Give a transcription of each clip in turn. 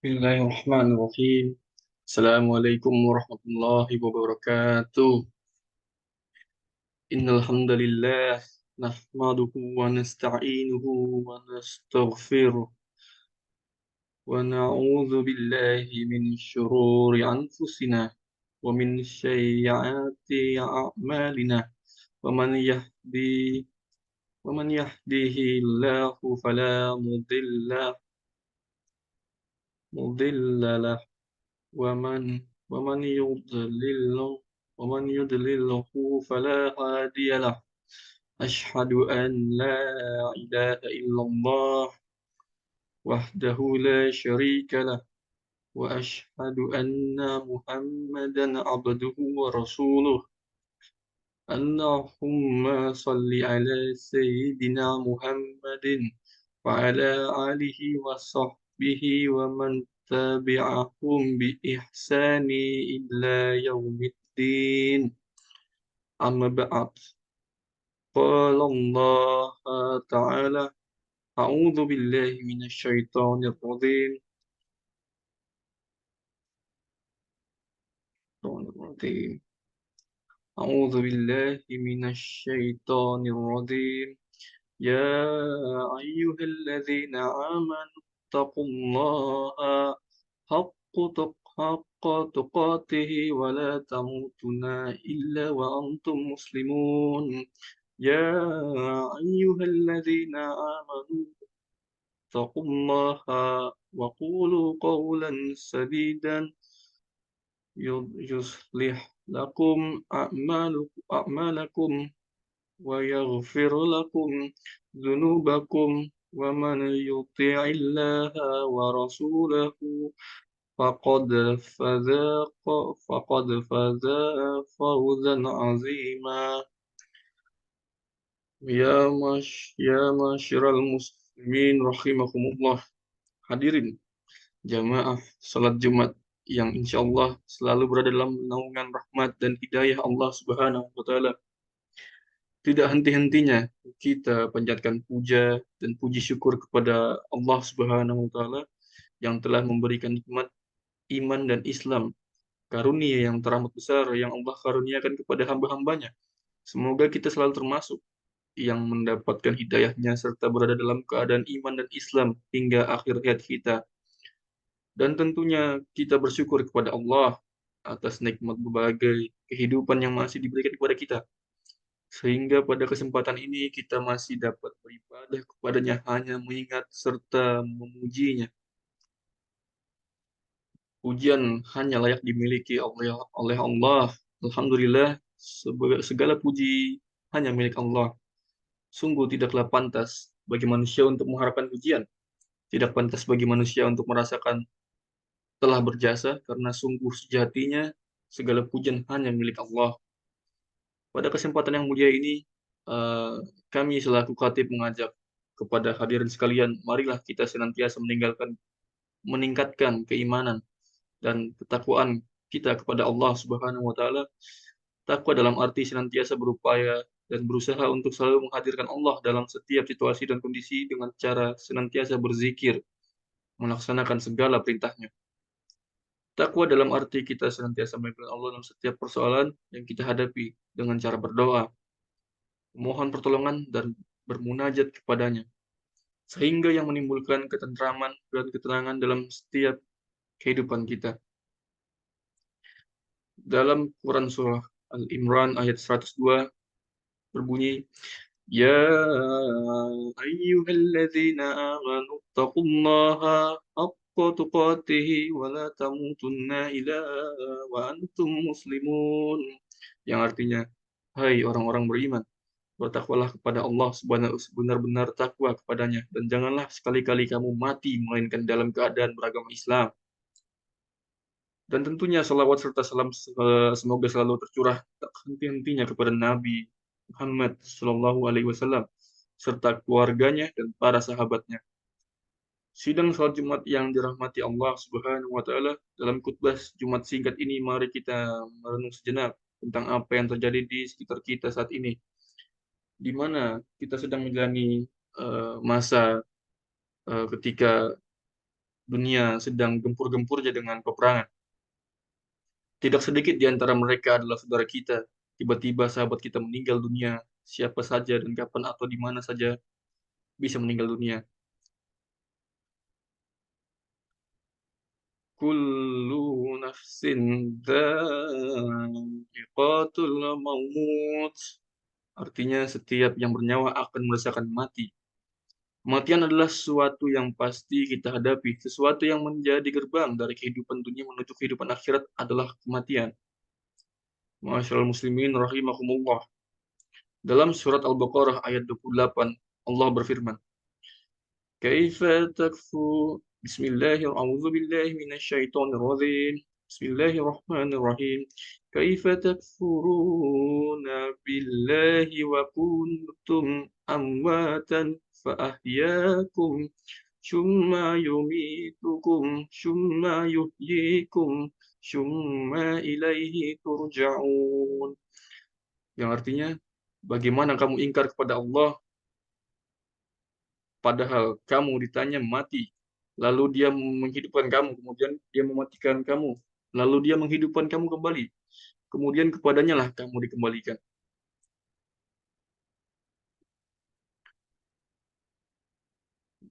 Bismillahirrahmanirrahim. Assalamualaikum warahmatullahi wabarakatuh. Innal hamdalillah nahmaduhu wa nasta'inuhu wa nastaghfiruh wa na'udzu billahi min syururi anfusina wa min sayyiati a'malina wa man yahdihillahu fala mudilla lahu ومن ومن يضلل ومن يضلله فلا هادي له أشهد أن لا إله إلا الله وحده لا شريك له وأشهد أن محمدا عبده ورسوله اللهم صل على سيدنا محمد وعلى آله وصحبه ومن تبعهم بإحسان إلى يوم الدين أما بعد قال الله تعالى أعوذ بالله من الشيطان الرجيم أعوذ بالله من الشيطان الرجيم يا أيها الذين آمنوا اتقوا الله حق تقاته ولا تموتن إلا وأنتم مسلمون يا أيها الذين آمنوا اتقوا الله وقولوا قولا سديدا يصلح لكم أعمالكم ويغفر لكم ذنوبكم ومن يطع الله ورسوله فقد فاز فقد فاز فوزا عظيما ya masyiral muslimin rahimakumullah. Hadirin jamaah salat Jumat yang insya Allah selalu berada dalam naungan rahmat dan hidayah Allah Subhanahu wa taala. Tidak henti-hentinya kita panjatkan puja dan puji syukur kepada Allah Subhanahu wa taala yang telah memberikan nikmat iman dan Islam, karunia yang teramat besar yang Allah karuniakan kepada hamba-hambanya. Semoga kita selalu termasuk yang mendapatkan hidayahnya serta berada dalam keadaan iman dan Islam hingga akhir hayat kita. Dan tentunya kita bersyukur kepada Allah atas nikmat berbagai kehidupan yang masih diberikan kepada kita. Sehingga pada kesempatan ini kita masih dapat beribadah kepadanya hanya mengingat serta memujinya. Pujian hanya layak dimiliki oleh Allah. Alhamdulillah, segala puji hanya milik Allah. Sungguh tidaklah pantas bagi manusia untuk mengharapkan pujian. Tidak pantas bagi manusia untuk merasakan telah berjasa, karena sungguh sejatinya segala pujian hanya milik Allah. Pada kesempatan yang mulia ini, eh, kami selaku khatib mengajak kepada hadirin sekalian, marilah kita senantiasa meningkatkan keimanan dan ketakwaan kita kepada Allah Subhanahu wa taala. Takwa dalam arti senantiasa berupaya dan berusaha untuk selalu menghadirkan Allah dalam setiap situasi dan kondisi dengan cara senantiasa berzikir, melaksanakan segala perintahnya. Takwa dalam arti kita senantiasa mengingat Allah dalam setiap persoalan yang kita hadapi dengan cara berdoa, memohon pertolongan dan bermunajat kepadanya, sehingga yang menimbulkan ketentraman dan ketenangan dalam setiap kehidupan kita. Dalam Quran Surah Al-Imran ayat 102 berbunyi, Ya ayyuhalladzina amanu taqullaha haqqa tuqatihi wa la tamutunna illa wa antum muslimun. Yang artinya, hai orang-orang beriman, bertakwalah kepada Allah sebenar-benar takwa kepadanya, dan janganlah sekali-kali kamu mati melainkan dalam keadaan beragama Islam. Dan tentunya salawat serta salam semoga selalu tercurah tak henti-hentinya kepada Nabi Muhammad Shallallahu Alaihi Wasallam serta keluarganya dan para sahabatnya. Sidang salat Jumat yang dirahmati Allah Subhanahu Wa Taala, dalam khutbah Jumat singkat ini mari kita merenung sejenak tentang apa yang terjadi di sekitar kita saat ini, di mana kita sedang menjalani masa ketika dunia sedang gempur-gempurnya dengan peperangan. Tidak sedikit di antara mereka adalah saudara kita. Tiba-tiba sahabat kita meninggal dunia. Siapa saja dan kapan atau di mana saja bisa meninggal dunia. Kullu nafsin dha'iqatul maut. Artinya setiap yang bernyawa akan merasakan mati. Kematian adalah sesuatu yang pasti kita hadapi. Sesuatu yang menjadi gerbang dari kehidupan dunia menuju kehidupan akhirat adalah kematian. Masyaallah muslimin rahimakumullah. Dalam surat Al-Baqarah ayat 28, Allah berfirman, Kaifa takfu Bismillahirrahmanirrahim. A'udzu billahi minasyaitonir rajim. Bismillahirrahmanirrahim. Kaifa takfuruna billahi wa kuntum amwatan fa ahyaakum summa yumitukum summa yuhyikum summa ilaihi turja'un. Yang artinya, bagaimana kamu ingkar kepada Allah padahal kamu ditanya mati, lalu dia menghidupkan kamu, kemudian dia mematikan kamu, lalu dia menghidupkan kamu kembali, kemudian kepadanya lah kamu dikembalikan.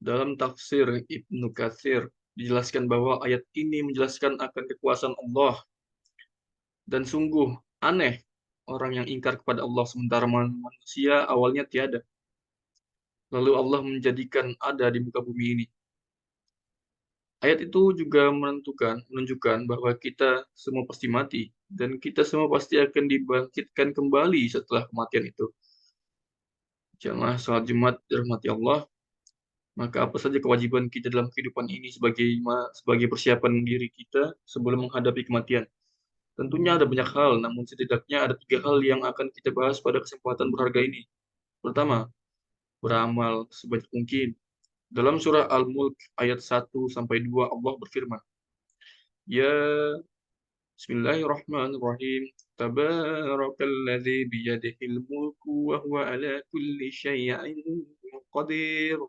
Dalam tafsir Ibnu Katsir dijelaskan bahwa ayat ini menjelaskan akan kekuasaan Allah dan sungguh aneh orang yang ingkar kepada Allah sementara manusia awalnya tiada. Lalu Allah menjadikan ada di muka bumi ini. Ayat itu juga menunjukkan bahwa kita semua pasti mati dan kita semua pasti akan dibangkitkan kembali setelah kematian itu. Jamaah salat Jumat dirahmati Allah, maka apa saja kewajiban kita dalam kehidupan ini sebagai persiapan diri kita sebelum menghadapi kematian. Tentunya ada banyak hal, namun setidaknya ada 3 hal yang akan kita bahas pada kesempatan berharga ini. Pertama, beramal sebanyak mungkin. Dalam surah Al-Mulk ayat 1-2 Allah berfirman, Ya Bismillahirrahmanirrahim. Tabarakalladzi biyadihil mulku wa huwa ala kulli syai'in qadir.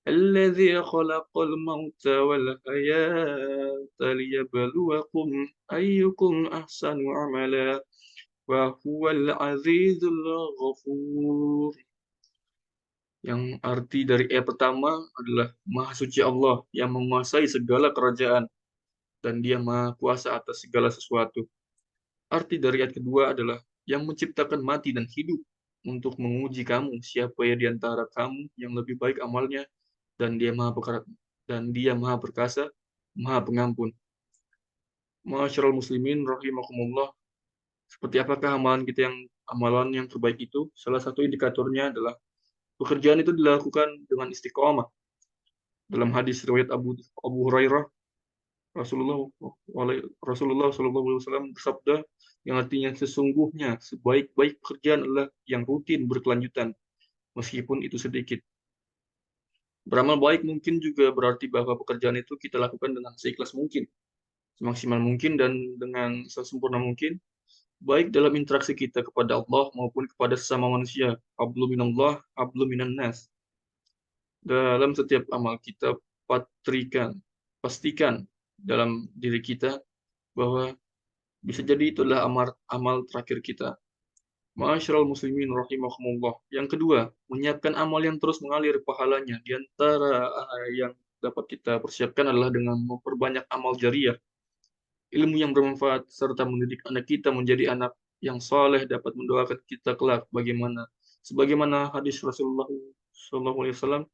Alladzi khalaqal mauta wal hayata liyabluwakum ayyukum ahsanu amala wa huwal azizul ghafur. Yang arti dari ayat pertama adalah Maha Suci Allah yang menguasai segala kerajaan dan Dia Maha Kuasa atas segala sesuatu. Arti dari ayat kedua adalah yang menciptakan mati dan hidup untuk menguji kamu siapa ya di antara kamu yang lebih baik amalnya dan Dia Maha Perkasa, Maha Pengampun. Masyarul muslimin rahimakumullah. Seperti apakah amalan yang terbaik itu? Salah satu indikatornya adalah pekerjaan itu dilakukan dengan istiqomah. Dalam hadis riwayat Abu Hurairah, Rasulullah Rasulullah SAW bersabda yang artinya sesungguhnya sebaik-baik pekerjaan adalah yang rutin berkelanjutan meskipun itu sedikit. Beramal baik mungkin juga berarti bahwa pekerjaan itu kita lakukan dengan seikhlas mungkin, semaksimal mungkin dan dengan sesempurna mungkin, baik dalam interaksi kita kepada Allah maupun kepada sesama manusia. Hablu minallah, hablu minan nas. Dalam setiap amal kita pastikan dalam diri kita bahwa bisa jadi itu adalah amal terakhir kita. Ma'asyiral muslimin rahimakumullah. Yang kedua, menyiapkan amal yang terus mengalir pahalanya. Di antara yang dapat kita persiapkan adalah dengan memperbanyak amal jariyah. Ilmu yang bermanfaat serta mendidik anak kita menjadi anak yang soleh dapat mendoakan kita kelak sebagaimana hadis Rasulullah SAW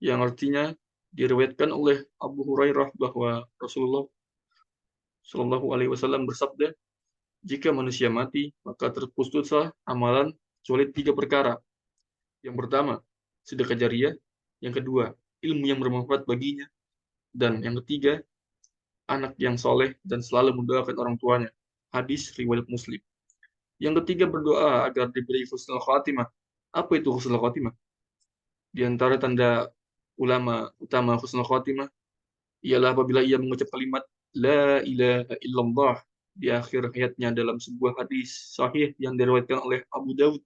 yang artinya diriwayatkan oleh Abu Hurairah bahwa Rasulullah SAW bersabda, jika manusia mati, maka terputuslah amalan kecuali 3 perkara. Yang pertama, sedekah jariyah. Yang kedua, ilmu yang bermanfaat baginya. Dan yang ketiga, anak yang soleh dan selalu mendoakan orang tuanya. Hadis riwayat Muslim. Yang ketiga, berdoa agar diberi husnul khatimah. Apa itu husnul khatimah? Di antara tanda ulama utama husnul khatimah ialah apabila ia mengucap kalimat La ilaha illallah di akhir hayatnya dalam sebuah hadis sahih yang diriwayatkan oleh Abu Daud.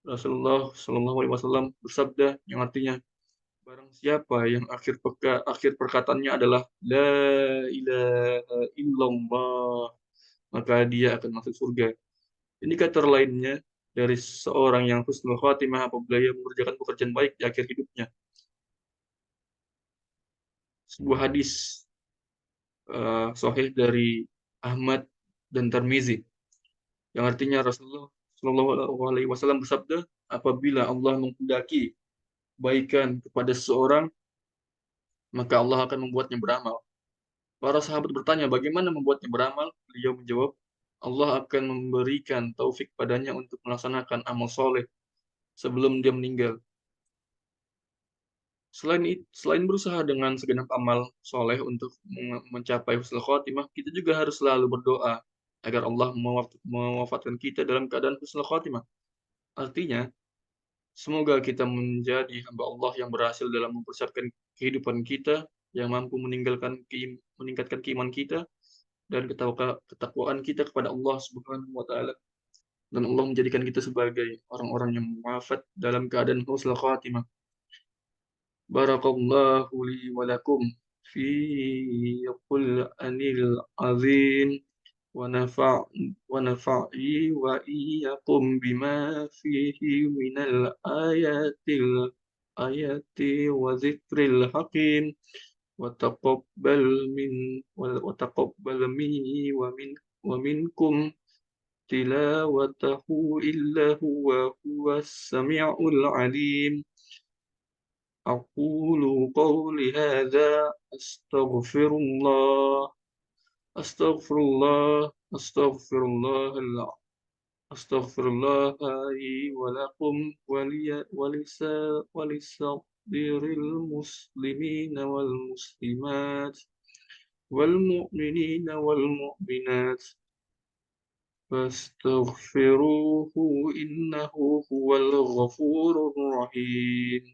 Rasulullah SAW bersabda yang artinya Barang siapa yang akhir perkataannya adalah la ilaha illallah, maka dia akan masuk surga. Indikator lainnya dari seorang yang husnul khotimah apabila ia mengerjakan pekerjaan baik di akhir hidupnya. Sebuah hadis sahih dari Ahmad dan Tirmizi yang artinya Rasulullah Shallallahu Alaihi Wasallam bersabda, apabila Allah menghendaki kebaikan kepada seseorang, maka Allah akan membuatnya beramal. Para sahabat bertanya, bagaimana membuatnya beramal? Beliau menjawab, Allah akan memberikan taufik padanya untuk melaksanakan amal soleh sebelum dia meninggal. Selain berusaha dengan segenap amal soleh untuk mencapai husnul khotimah, kita juga harus selalu berdoa agar Allah mewafatkan kita dalam keadaan husnul khotimah. Artinya, semoga kita menjadi hamba Allah yang berhasil dalam mempersiapkan kehidupan kita, yang mampu meningkatkan keimanan kita dan ketakwaan kita kepada Allah Subhanahu wa taala, dan Allah menjadikan kita sebagai orang-orang yang wafat dalam keadaan husnul khatimah. Barakallahu li wa lakum fi Qur'anil azim wa nafa'i wa iyyakum bima fihi minal ayati wa zikril hakim wa taqabbal minni wa minkum tilawatahu illa huwas sami'ul alim. أقول قولي هذا أستغفر الله أستغفر الله أستغفر الله أستغفر الله لي ولكم ولسائر المسلمين والمسلمات والمؤمنين والمؤمنات فاستغفروه إنه هو الغفور الرحيم.